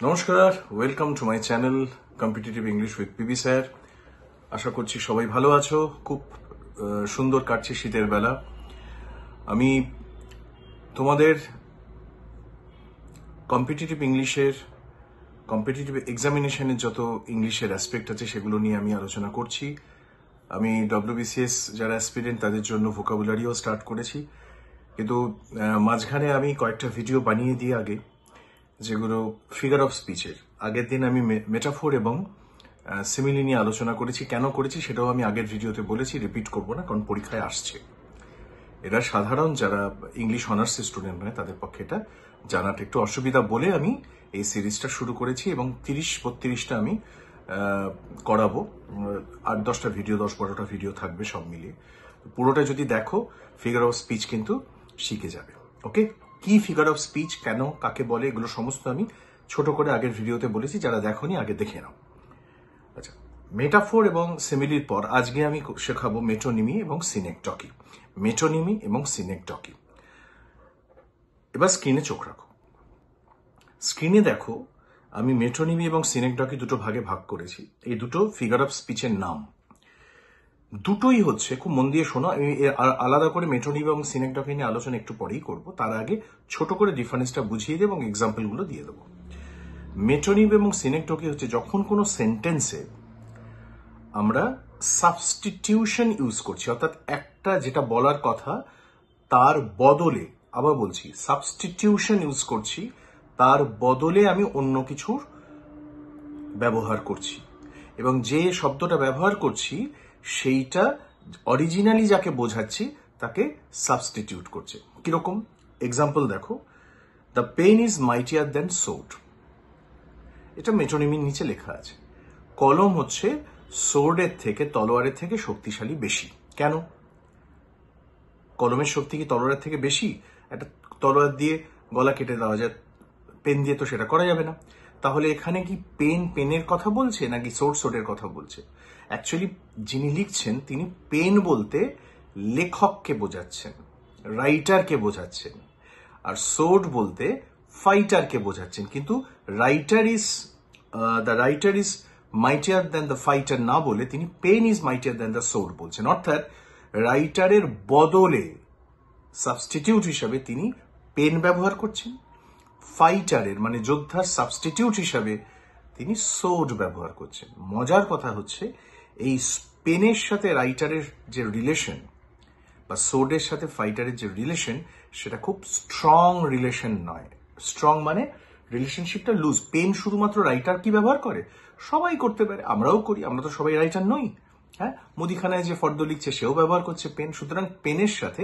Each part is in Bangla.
নমস্কার, welcome to my channel competitive English with PB sir. আশা করছি সবাই ভালো আছো। খুব সুন্দর কাটছে শীতের বেলা। আমি তোমাদের কম্পিটিটিভ এক্সামিনেশনের যত ইংলিশের অ্যাসপেক্ট আছে সেগুলো নিয়ে আমি আলোচনা করছি। আমি ডব্লিউবিসিএস যারা অ্যাসপিরেন্ট তাদের জন্য ভোকাবুলারিও স্টার্ট করেছি, কিন্তু মাঝখানে আমি কয়েকটা ভিডিও বানিয়ে দিই আগে, যেগুলো ফিগার অফ স্পিচের। আগের দিন আমি মেটাফোর এবং সিমিলি নিয়ে আলোচনা করেছি। কেন করেছি সেটাও আমি আগের ভিডিওতে বলেছি, রিপিট করব না, কারণ পরীক্ষায় আসছে। এরা সাধারণ যারা ইংলিশ অনার্স স্টুডেন্ট মানে তাদের পক্ষে এটা জানাটা একটু অসুবিধা বলে আমি এই সিরিজটা শুরু করেছি এবং 30-32টা আমি করাবো। 8-10টা ভিডিও, 10-12টা ভিডিও থাকবে সব মিলিয়ে। পুরোটা যদি দেখো ফিগার অফ স্পিচ কিন্তু শিখে যাবে। ওকে, কি ফিগার অফ স্পিচ, কেন, কাকে বলে, এগুলো সমস্ত আমি ছোট করে আগের ভিডিওতে বলেছি। যারা দেখোনি আগে দেখে নাও। আচ্ছা, মেটাফোর এবং সিমিলির পর আজকে আমি শেখাবো মেটোনিমি এবং সিনেকটকি। মেটোনিমি এবং সিনেকটকি। এবার স্ক্রিনে চোখ রাখো। স্ক্রিনে দেখো আমি মেটোনিমি এবং সিনেকটকি দুটো ভাগে ভাগ করেছি। এই দুটো ফিগার অফ স্পিচের নাম। দুটোই হচ্ছে, খুব মন দিয়ে শোনো, আমি আলাদা করে মেটোনিমি এবং সিনেকটকি নিয়ে আলোচনা একটু পরেই করব। তার আগে ছোট করে ডিফারেন্সটা বুঝিয়ে দেবো এবং এক্সাম্পলগুলো দিয়ে দেবো। মেটোনিমি এবং সিনেকটকি হচ্ছে যখন কোনো সেন্টেন্সে আমরা সাবস্টিটিউশন ইউজ করছি, অর্থাৎ একটা যেটা বলার কথা তার বদলে, আবার বলছি, সাবস্টিটিউশন ইউজ করছি, তার বদলে আমি অন্য কিছুর ব্যবহার করছি এবং যে শব্দটা ব্যবহার করছি সেইটা অরিজিনালি যাকে বোঝাচ্ছি তাকে সাবস্টিটিউট করছে। কিরকম? এক্সাম্পল দেখো, the pen is mightier than sword. এটা মেটোনিমির নিচে লেখা আছে। কলম হচ্ছে সোর্ডের থেকে, তলোয়ারের থেকে শক্তিশালী বেশি। কেন? কলমের শক্তি কি তলোয়ারের থেকে বেশি? একটা তলোয়ার দিয়ে গলা কেটে দেওয়া যায়, পেন দিয়ে তো সেটা করা যাবে না। তাহলে এখানে কি পেনের কথা বলছে নাকি সোর্ডের কথা বলছে? অ্যাকচুয়ালি যিনি লিখছেন তিনি পেন বলতে লেখককে বোঝাচ্ছেন, রাইটারকে বোঝাচ্ছেন, আর সোর্ড বলতে ফাইটারকে বোঝাচ্ছেন। কিন্তু the writer is mightier than the fighter না বলে তিনি pen is mightier than the sword বলছেন। অর্থাৎ রাইটারের বদলে সাবস্টিটিউট হিসাবে তিনি পেন ব্যবহার করছেন, ফাইটারের মানে যোদ্ধার সাবস্টিটিউট হিসাবে তিনি সোর্ড ব্যবহার করছেন। মজার কথা হচ্ছে এই পেনের সাথে রাইটারের যে রিলেশন বা সোর্ডের সাথে ফাইটারের যে রিলেশন সেটা খুব স্ট্রং রিলেশন নয়। স্ট্রং মানে রিলেশনশিপটা লুজ। পেন শুধুমাত্র রাইটার কি ব্যবহার করে? সবাই করতে পারে, আমরাও করি, আমরা তো সবাই রাইটার নই। হ্যাঁ, মুদিখানায় যে ফর্দ লিখছে সেও ব্যবহার করছে পেন। সুতরাং পেনের সাথে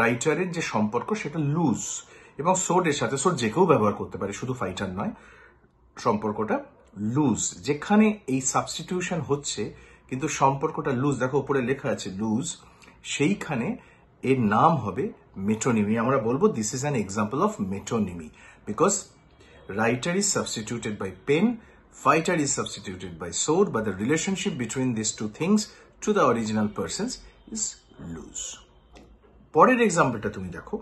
রাইটারের যে সম্পর্ক সেটা লুজ, এবং সোর্ডের সাথে, সোর্ড যে কেউ ব্যবহার করতে পারে, শুধু ফাইটার নয়, সম্পর্কটা লুজ। যেখানে এই সাবস্টিটিউশন হচ্ছে কিন্তু সম্পর্কটা লুজ, দেখো উপরে লেখা আছে লুজ, সেইখানে এর নাম হবে মেটোনিমি। আমরা বলবো this is an example of metonymy because writer is substituted by pen, fighter is substituted by sword, but the relationship between these two things to the original persons is loose. পরের এক্সাম্পলটা তুমি দেখো,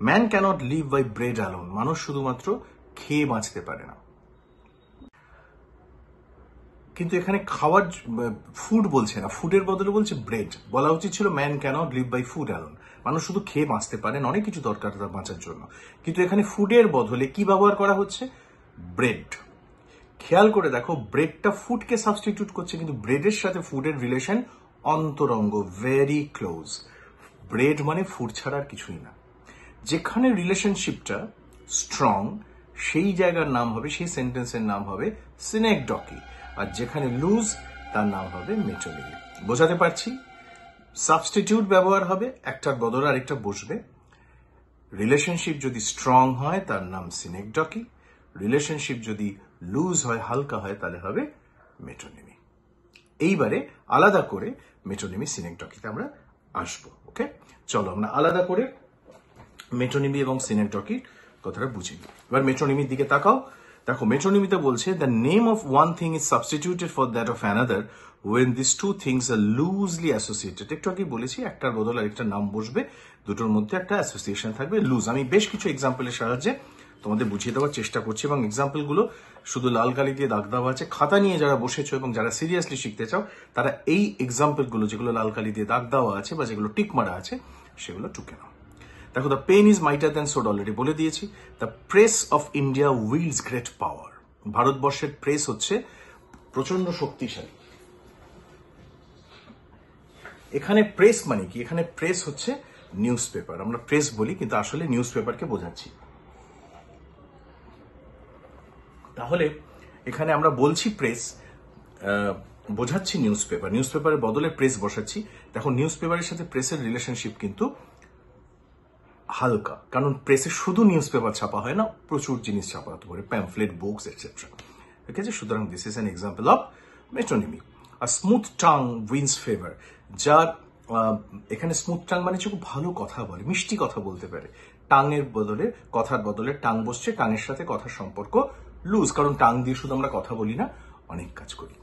man cannot live by bread alone. মানুষ শুধুমাত্র খেয়ে বাঁচতে পারে না। কিন্তু এখানে খাওয়ার ফুড বলছে না, ফুডের বদলে বলছে ব্রেড। বলা উচিত ছিল man cannot live by food alone. মানুষ শুধু খেয়ে বাঁচতে পারেন, অনেক কিছু দরকার তার বাঁচার জন্য, কিন্তু এখানে ফুডের বদলে কি ব্যবহার করা হচ্ছে? ব্রেড। খেয়াল করে দেখো, ব্রেডটা ফুডকে সাবস্টিটিউট করছে, কিন্তু ব্রেডের সাথে ফুডের রিলেশন অন্তরঙ্গ, ভেরি ক্লোজ। ব্রেড মানে ফুড ছাড়া আর কিছুই না। যেখানে রিলেশনশিপটা স্ট্রং সেই জায়গার নাম হবে, সেই সেন্টেন্সের নাম হবে সিনেকটকি, আর যেখানে লুজ তার নাম হবে মেটোনিমি। বোঝাতে পারছি? সাবস্টিটিউট ব্যবহার হবে, একটার বদলে আরেকটা বসবে। রিলেশনশিপ যদি স্ট্রং হয় তার নাম সিনেকটকি, রিলেশনশিপ যদি লুজ হয়, হালকা হয়, তাহলে হবে মেটোনিমি। এইবারে আলাদা করে মেটোনিমি সিনেকটকিতে আমরা আসবো। ওকে, চলো আমরা আলাদা করে মেটোনিমি এবং সিনেকটকির কথাটা বুঝি। এবার মেটোনিমির দিকে তাকাও। দেখো, মেটোনিমিতে বলছে the name of one thing is substituted for that of another when this two things are loosely associated. একটু আগে বলেছি একটার বদলে আরেকটা নাম বসবে, দুটোর মধ্যে একটা অ্যাসোসিয়েশন থাকবে, লুজ। আমি বেশ কিছু এক্সাম্পলের সাহায্যে তোমাদের বুঝিয়ে দেওয়ার চেষ্টা করছি, এবং এক্সাম্পল গুলো শুধু লাল কালি দিয়ে দাগ দেওয়া আছে। খাতা নিয়ে যারা বসেছো এবং যারা সিরিয়াসলি শিখতে চাও তারা এই এক্সাম্পল গুলো যেগুলো লাল কালি দিয়ে দাগ দেওয়া আছে বা যেগুলো টিক মারা আছে সেগুলো টুকে নাও। দেখো, the pen is mightier than sword already বলে দিয়েছি। The press of India wields great power. ভারতবর্ষের প্রেস হচ্ছে প্রচন্ড শক্তিশালী। এখানে প্রেস মানে কি? এখানে প্রেস হচ্ছে নিউজ পেপার। আমরা প্রেস বলি কিন্তু আসলে নিউজ পেপারকে বোঝাচ্ছি। তাহলে এখানে আমরা বলছি প্রেস, বোঝাচ্ছি নিউজ পেপার। নিউজ পেপারের বদলে প্রেস বসাচ্ছি। দেখো, নিউজ পেপারের সাথে প্রেসের রিলেশনশিপ কিন্তু হালকা, কারণ প্রেসে শুধু নিউজ পেপার ছাপা হয় না, প্রচুর জিনিস ছাপা হতে পারে, প্যাম্পলেট, বুকস এটসেট্রা। ঠিক আছে, সুতরাং this is an example of metonymy. আর স্মুথ টাং উইন্স ফেভার। যার এখানে স্মুথ টাং মানে খুব ভালো কথা বলে, মিষ্টি কথা বলতে পারে। টাঙের বদলে, কথার বদলে টাং বসছে, টাঙের সাথে কথার সম্পর্ক লুজ, কারণ টাং দিয়ে শুধু আমরা কথা বলি না, অনেক কাজ করি।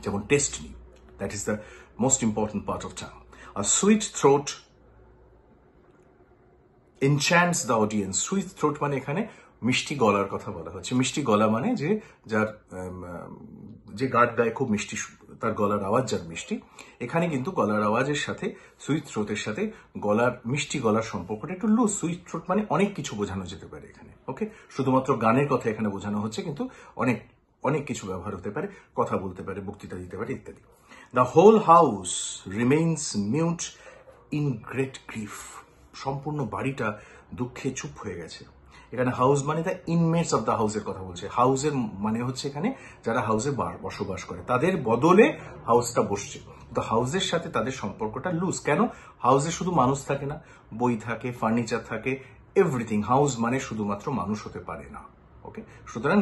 যেমন টেস্ট নি, that is the most important part of tongue. আর sweet throat enchants the audience. Sweet throat মানে এখানে মিষ্টি গলার কথা বলা হচ্ছে। মিষ্টি গলা মানে যে গান গায় খুব মিষ্টি, তার গলার আওয়াজ যার মিষ্টি। এখানে কিন্তু গলার আওয়াজের সাথে সুইট থ্রোটের সাথে গলার মিষ্টি গলার সম্পর্কটা একটু লুজ। সুইট থ্রোট মানে অনেক কিছু বোঝানো যেতে পারে এখানে। ওকে, শুধুমাত্র গানের কথা এখানে বোঝানো হচ্ছে, কিন্তু অনেক অনেক কিছু ব্যবহার হতে পারে, কথা বলতে পারে, বক্তৃতা দিতে পারে ইত্যাদি। The whole house remains mute in great grief. সম্পূর্ণ বাড়িটা দুঃখে চুপ হয়ে গেছে। এখানে হাউস মানে দ্য ইনমেটস অফ দ্য হাউসের কথা বলছে। হাউসের মানে হচ্ছে এখানে যারা হাউসে বসবাস করে, তাদের বদলে হাউসটা বসছে। তো হাউসের সাথে তাদের সম্পর্কটা লুজ। কেন? হাউসে শুধু মানুষ থাকে না, বই থাকে, ফার্নিচার থাকে, এভরিথিং। হাউস মানে শুধুমাত্র মানুষ হতে পারে না। ওকে, সুতরাং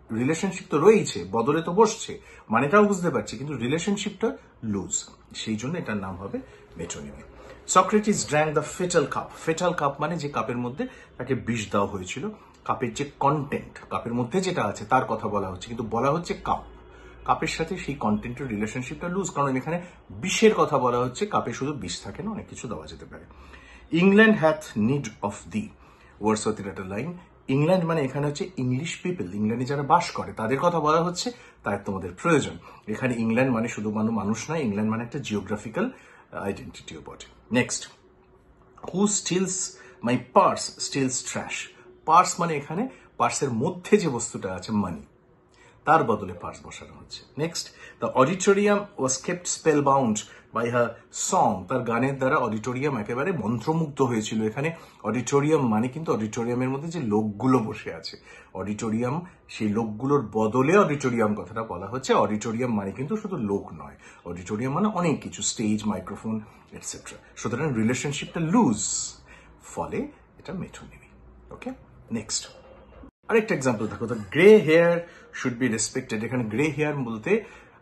রিলেশনশিপ তো রয়েছে, বদলে তো বসছে, মানেটাও বুঝতে পারছি, কিন্তু রিলেশনশিপটা লুজ। সেই জন্য এটার নাম হবে metonymy. Socrates drank the fatal cup. Fatal cup মানে যে কাপের মধ্যে তাকে বিষ দেওয়া হয়েছিল। কাপের যে কন্টেন্ট, কাপের মধ্যে যেটা আছে তার কথা বলা হচ্ছে, কিন্তু বলা হচ্ছে কাপ। কাপের সাথে সেই কন্টেন্টের রিলেশনশিপটা লুজ, কারণ এখানে বিষের কথা বলা হচ্ছে। কাপে শুধু বিষ থাকে না, অনেক কিছু দেওয়া যেতে পারে। England hath need of thee. ওয়ার্ডসওয়ার্থের একটা লাইন। ইংল্যান্ড মানে এখানে হচ্ছে ইংলিশ পিপল, ইংল্যান্ডে যারা বাস করে তাদের কথা বলা হচ্ছে, তাই তোমাদের প্রয়োজন। এখানে ইংল্যান্ড মানে শুধু মানুষ নয়, ইংল্যান্ড মানে একটা জিওগ্রাফিক্যাল আইডেন্টিটিও বটে। Next, who steals my purse steals trash. Purse মানে এখানে পার্সের মধ্যে যে বস্তুটা আছে, মানি, তার বদলে পার্স বসানো হচ্ছে। Next, the auditorium was kept spellbound by her song. তার গানের দ্বারা অডিটোরিয়াম একেবারে মন্ত্রমুগ্ধ হয়েছিল। এখানে অডিটোরিয়াম মানে কিন্তু অডিটোরিয়ামের মধ্যে যে লোকগুলো বসে আছে, অডিটোরিয়াম, সেই লোকগুলোর বদলে অডিটোরিয়াম কথাটা বলা হচ্ছে। অডিটোরিয়াম মানে কিন্তু শুধু লোক নয়, অডিটোরিয়াম মানে অনেক কিছু, স্টেজ, মাইক্রোফোন এটসেট্রা। সুতরাং রিলেশনশিপটা লুজ, ফলে এটা মেটোনিমি। ওকে, নেক্সট আরেকটা এক্সাম্পল দেখো, the grey hair should be respected. এখানে গ্রে হেয়ার বলতে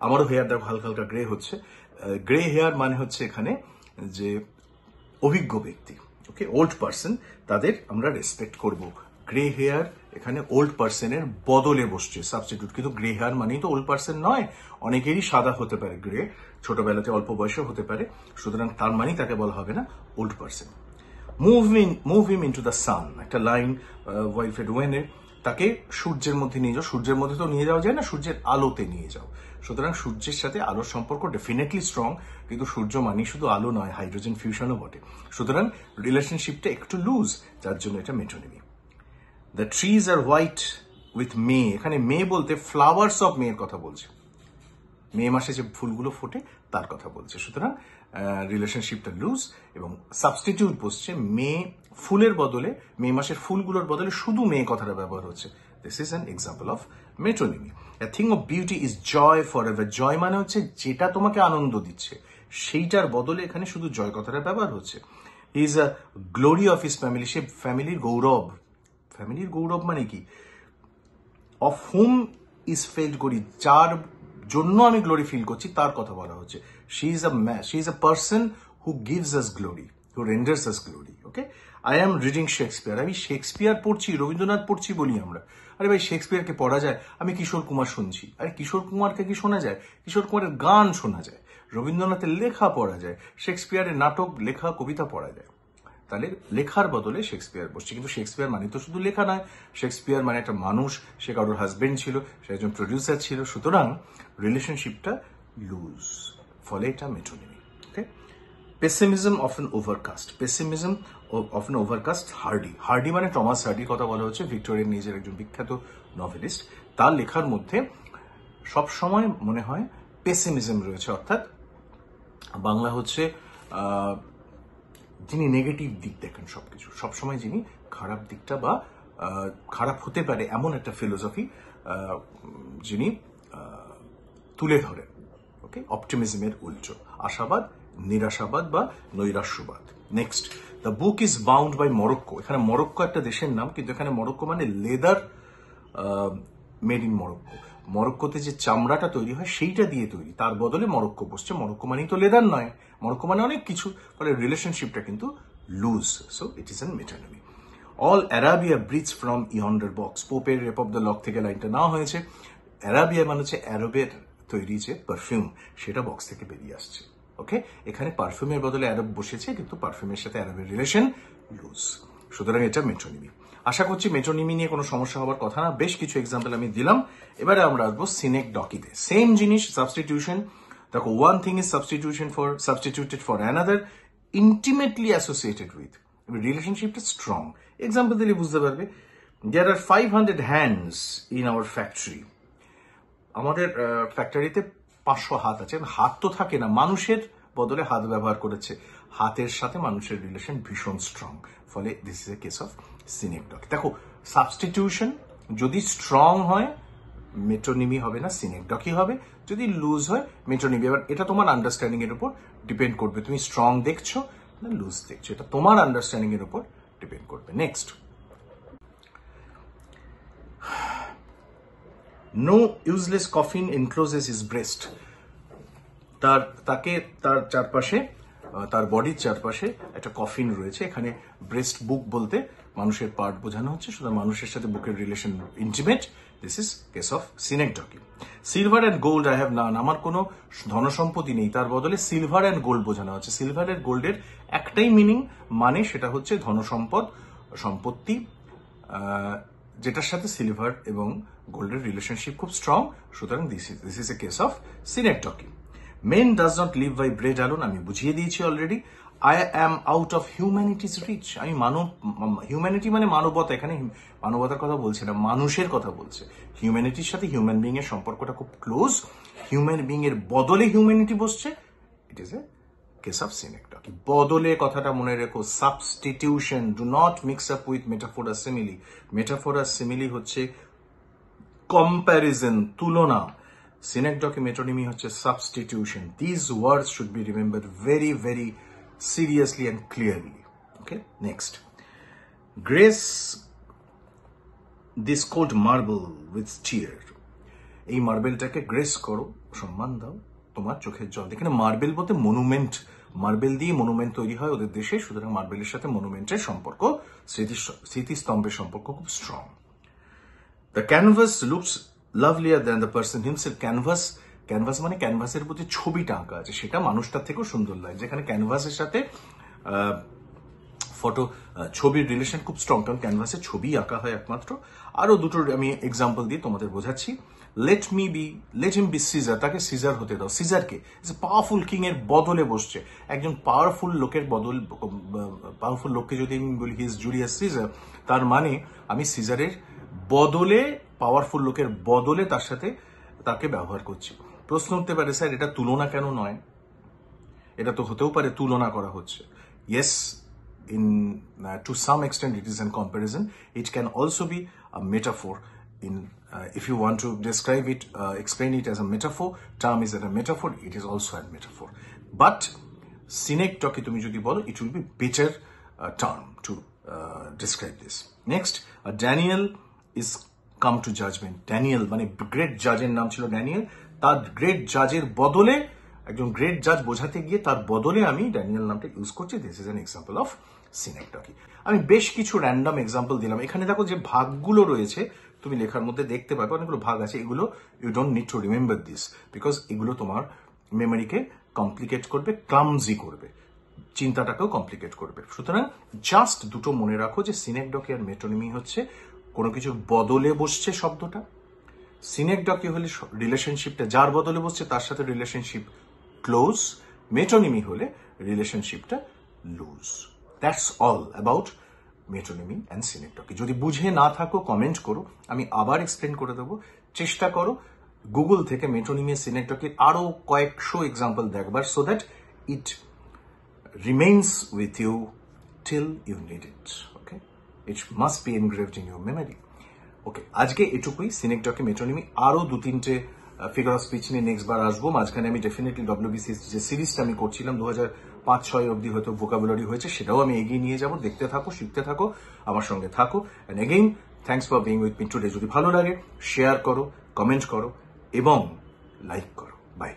আমারও হেয়ার দেখো হালকা হালকা গ্রে হচ্ছে। গ্রে হেয়ার মানে হচ্ছে এখানে যে অভিজ্ঞ ব্যক্তি, ওকে, ওল্ড পার্সন, তাদের আমরা রেসপেক্ট করব। গ্রে হেয়ার এখানে ওল্ড পার্সনের বদলে বসছে, সাবস্টিটিউট। কিন্তু গ্রে হেয়ার মানেই তো ওল্ড পার্সন নয়, অনেকেরই সাদা হতে পারে গ্রে, ছোটবেলাতে অল্প বয়সে হতে পারে, সুতরাং তার মানেই তাকে বলা হবে না old person. Move him into the sun, একটা লাইন ওয়াইলফ্রেড ওয়েনের। তাকে সূর্যের মধ্যে নিয়ে যাও। সূর্যের মধ্যে তো নিয়ে যাওয়া যায় না, সূর্যের আলোতে নিয়ে যাও। সুতরাং সূর্যের সাথে আলোর সম্পর্ক ডেফিনেটলি স্ট্রং, কিন্তু সূর্য মানে শুধু আলো নয়, হাইড্রোজেন ফিউশনও বটে। সুতরাং রিলেশনশিপটা একটু লুজ, যার জন্য এটা metonymy. The trees are white with May. এখানে মে বলতে ফ্লাওয়ার্স অফ মে এর কথা বলছে, মে মাসে যে ফুলগুলো ফোটে তার কথা বলছে। সুতরাং রিলেশনশিপটা লুজ, এবং সাবস্টিটিউট বসছে মে, ফুলের বদলে, মে মাসের ফুলগুলোর বদলে শুধু মে কথাটা ব্যবহার হচ্ছে। This is an example of metonymy. A thing of beauty is joy forever. Joy মানে হচ্ছে যেটা তোমাকে আনন্দ দিচ্ছে, সেইটার বদলে এখানে শুধু জয় কথাটা ব্যবহার হচ্ছে। He is a glory of his family. সে ফ্যামিলির গৌরব। ফ্যামিলির গৌরব মানে কি? Of whom is felt glory, যার জন্য আমি গ্লোরি ফিল করছি তার কথা বলা হচ্ছে। She is a person who gives us glory, who renders us glory. Okay, I am reading Shakespeare. আমি শেক্সপিয়ার পড়ছি, রবীন্দ্রনাথ পড়ছি বলি আমরা। আরে ভাই, শেক্সপিয়ারকে পড়া যায়? আমি কিশোর কুমার শুনছি। আরে কিশোর কুমারকে কি শোনা যায়? কিশোর কুমারের গান শোনা যায়, রবীন্দ্রনাথের লেখা পড়া যায়, শেক্সপিয়ারের নাটক, লেখা, কবিতা পড়া যায়। তাহলে লেখার বদলে শেক্সপিয়ার বসছে। কিন্তু শেক্সপিয়ার মানে তো শুধু লেখা নয়, শেক্সপিয়ার মানে একটা মানুষ, সে কারোর হাজবেন্ড ছিল, সে একজন প্রডিউসার ছিল, সুতরাং রিলেশনশিপটা লুজ, ফলে এটা metonymy. Okay, pessimism of an overcast, pessimism of an overcast Hardy. Hardy মানে টমাস হার্ডির কথা বলা হচ্ছে, ভিক্টোরিয়ান এজের একজন বিখ্যাত নভেলিস্ট। তার লেখার মধ্যে সবসময় মনে হয় পেসিমিজম রয়েছে, অর্থাৎ বাংলা হচ্ছে যিনি নেগেটিভ দিক দেখেন সবকিছু, সবসময় যিনি খারাপ দিকটা বা খারাপ হতে পারে এমন একটা ফিলোসফি যিনি তুলে ধরেন। ওকে, অপটিমিজমের উল্টো আশাবাদ, নিরাশাবাদ বা নৈরাশ্যবাদ। Next, the book is bound by Morocco. এখানে মরক্কো একটা দেশের নাম, কিন্তু এখানে মরক্কো মানে লেদার মেড ইন মরক্কো। মরক্কোতে যে চামড়াটা তৈরি হয় সেইটা দিয়ে তৈরি, তার বদলে মরক্কো বসছে। মরক্কো মানেই তো লেদার নয়, মরক্কো মানে অনেক কিছু, ফলে রিলেশনশিপটা কিন্তু loose. So it is an metonymy. All Arabia breathes from yonder box. পোপের রেপ অফ দ্য লক থেকে লাইনটা নেওয়া হয়েছে। অ্যারাবিয়া মানে হচ্ছে অ্যারবের তৈরি যে পারফিউম, সেটা বক্স থেকে বেরিয়ে আসছে। ওকে, এখানে পারফিউমের বদলে অ্যারব বসেছে, কিন্তু পারফিউমের সাথে অ্যারবের রিলেশন লুজ, সুতরাং এটা মেটোনিমি। আশা করছি মেটোনিমি নিয়ে কোনো সমস্যা হওয়ার কথা না। বেশ কিছু এক্সাম্পল আমি দিলাম, এবারে আমরা আসবো সিনেকডকিতে। সেম জিনিস, সাবস্টিটিউশন। দেখো, one thing is substituted for another, intimately associated with. রিলেশনশিপটা স্ট্রং। এক্সাম্পল দিলে বুঝতে পারবে। There are 500 hands in our factory. আমাদের ফ্যাক্টরিতে 500 হাত আছে। হাত তো থাকে না, মানুষের বদলে হাত ব্যবহার করেছে। হাতের সাথে মানুষের রিলেশন ভীষণ স্ট্রং, ফলে this is a case of synecdoche. দেখো, সাবস্টিটিউশন যদি স্ট্রং হয় মেটোনিমি হবে না, সিনেকডকি হবে। যদি লুজ হয় মেটোনিমি। এবার এটা তোমার আন্ডারস্ট্যান্ডিং এর উপর ডিপেন্ড করবে, তুমি স্ট্রং দেখছো না লুজ দেখছো, এটা তোমার আন্ডারস্ট্যান্ডিং এর উপর ডিপেন্ড করবে। Next, no useless coffin encloses his breast. তার চারপাশে, তার বডির চারপাশে একটা কফিন রয়েছে। এখানে ব্রেস্ট, বুক বলতে মানুষের পার্ট বোঝানো হচ্ছে, সুতরাং মানুষের সাথে বুকের relation intimate. This is case of synecdoche. Silver and gold I have none. আমার কোনো ধনসম্পত্তি নেই, তার বদলে সিলভার অ্যান্ড গোল্ড বোঝানো হচ্ছে। সিলভার অ্যান্ড গোল্ডের একটাই মিনিং, মানে সেটা হচ্ছে ধনসম্পদ, সম্পত্তি, যেটার সাথে সিলভার এবং গোল্ডের রিলেশনশিপ খুব স্ট্রং, সুতরাং this is a case of synecdoche. Men does not live by bread alone. আমি বুঝিয়ে দিয়েছি already. I am out of humanity's reach. আমি হিউম্যানিটি মানে মানবতা, এখানে মানবতার কথা বলছে না, মানুষের কথা বলছে। হিউম্যানিটির সাথে হিউম্যান বিং এর সম্পর্কটা খুব ক্লোজ। হিউম্যান বিং এর বদলে হিউম্যানিটি বসছে, it is a case of synecdoche. বদলে কথাটা মনে রেখো, substitution. Do not mix up with metaphor আর সিমিলি। মেটাফোর আর সিমিলি হচ্ছে কম্প্যারিজন, তুলনা। সিনেকডকি মেটোনিমি হচ্ছে substitution. This words should be remembered very very seriously and clearly. Okay, next, grace this cold marble with tear. এই মার্বেলটাকে গ্রেস করো, সম্মান দাও তোমার চোখের জল। এখানে মার্বেল বলতে মনুমেন্ট, মার্বেল দিয়ে মনুমেন্ট তৈরি হয় ওদের দেশে, সুতরাং মার্বেলের সাথে মনুমেন্টের সম্পর্ক, স্মৃতিস্তম্ভের সম্পর্ক খুব strong. The canvas looks lovelier than the person himself. Canvas মানে ক্যানভাসের প্রতি ছবিটা আঁকা আছে, সেটা মানুষটার থেকেও সুন্দর লাগে। যেখানে ক্যানভাসের সাথে ছবির রিলেশন খুব স্ট্রং, কারণ ক্যানভাসে ছবি আঁকা হয় একমাত্র। আরো দুটো আমি এক্সাম্পল দিয়ে তোমাদের বোঝাচ্ছি। Let him be Caesar. তাকে সিজার হতে দাও। সিজারকে পাওয়ারফুল কিং এর বদলে বসছে। একজন পাওয়ারফুল লোককে যদি আমি বলি হি ইজ জুলিয়াস সিজার, তার মানে আমি সিজারের বদলে, পাওয়ারফুল লোকের বদলে তাকে ব্যবহার করছি। প্রশ্ন উঠতে পারে, স্যার এটা তুলনা কেন নয়? এটা তো হতেও পারে তুলনা করা হচ্ছে। Yes, to some extent it is a comparison. It can also be a metaphor. If you want to describe it, explain it as a metaphor, term is a metaphor, it is also a metaphor. But synecdoche তুমি যদি বলো, it will be better term to describe this. Next, Daniel is come to judgment. Daniel মানে গ্রেট জাজের নাম ছিল ড্যানিয়েল। তার গ্রেট জাজের বদলে, একজন গ্রেট জাজ বোঝাতে গিয়ে তার বদলে আমি ড্যানিয়েল নামটা ইউজ করছি। This is an example of synecdoche. আমি বেশ কিছু র্যান্ডম এক্সাম্পল দিলাম। এখানে দেখো যে ভাগগুলো রয়েছে, তুমি লেখার মধ্যে দেখতে পাবে অনেকগুলো ভাগ আছে। এগুলো you don't need to remember this, because এগুলো তোমার মেমোরিকে কমপ্লিকেট করবে, ক্লামজি করবে। চিন্তাটাকেও কমপ্লিকেট করবে। সুতরাং জাস্ট দুটো মনে রাখো যে সিনেকডকি আর মেটোনিমি হচ্ছে কোনো কিছুর বদলে বসছে শব্দটা। সিনেকডকি হলে রিলেশনশিপটা যার বদলে বসছে তার সাথে রিলেশনশিপ ক্লোজ, মেটোনিমি হলে রিলেশনশিপটা loose. That's all about metonymy and synecdoche. যদি বুঝে না থাকো কমেন্ট করো, আমি আবার এক্সপ্লেন করে দেবো। চেষ্টা করো গুগল থেকে মেটোনিমি সিনেকডকির আরো কয়েকশো এক্সাম্পল দেখবার, so that it remains with you till you need it. Okay, it must be engraved in your memory. ওকে, আজকে এটুকুই। সিনেকডকি, মেটোনিমি, আরো দু তিনটে ফিগার অফ স্পিচ নিয়ে নেক্সট বার আসবো। মাঝখানে আমি ডেফিনেটলি ডব্লিউবিসিএস যে সিরিজটা আমি করছিলাম 2005-06 অব্দি হয়তো ভোকাবুলারি হয়েছে, সেটাও আমি এগিয়ে নিয়ে যাব। দেখতে থাকো, শিখতে থাকো, আমার সঙ্গে থাকো। And again thanks for being with me today. যদি ভালো লাগে শেয়ার করো, কমেন্ট করো এবং লাইক করো। বাই।